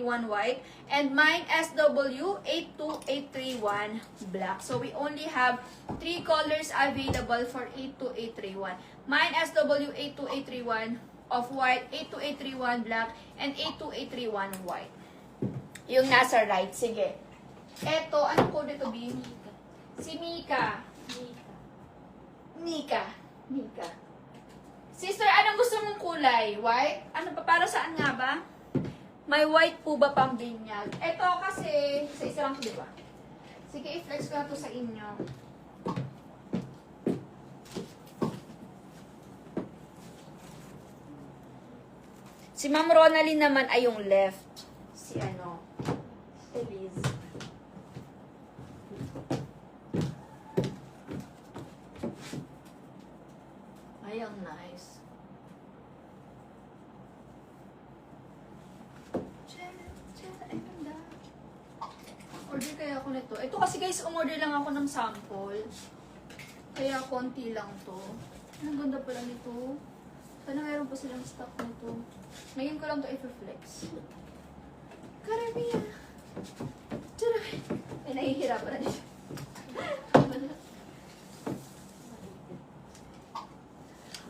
82831 white. And mine SW82831 black. So we only have 3 colors available for 82831. Mine SW82831 of white, 82831 black, and 82831 white. Yung nasa right. Sige. Eto, ano code ito, B? Si Mika. Mika. Sister, anong gusto mong kulay? White? Ano pa? Para saan nga ba? May white po ba pang binyag? Ito kasi, sa isa lang, di ba? Sige, i-flex ko na to sa inyo. Si Ma'am Ronaldine naman ay yung left. Si ano? Eliz. Ay, ang nice. Order kaya ako nito. Ito kasi guys, umorder lang ako ng sample. Kaya konti lang to. Ang ganda pala nito. Sana meron pa silang stock nito. Ngayon ko lang to i-flex. Karamiya. Turay. Ay, nahihirapan na dito.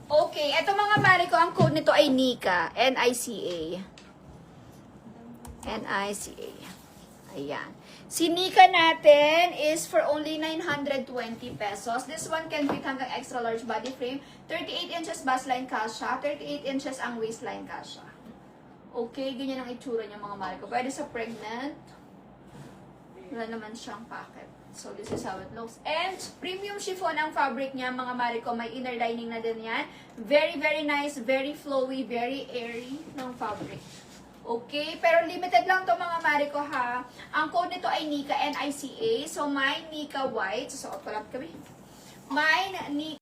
Okay, eto mga mare ko, ang code nito ay NICA. N-I-C-A. N-I-C-A. Ayan. Si NICA natin is for only 920 pesos. This one can fit hanggang extra large body frame. 38 inches bust-line kasha. 38 inches ang waistline kasha. Okay, ganyan ang itsura niya mga mare ko. Pwede sa pregnant. Wala naman siyang packet. So, this is how it looks. And, premium chiffon ang fabric niya, mga mare ko. May inner lining na din yan. Very, very nice, very flowy, very airy ng fabric. Okay? Pero limited lang to mga mare ko, ha. Ang code nito ay NICA, N-I-C-A. So, mine NICA white. Susuot ko lang kami. Mine NICA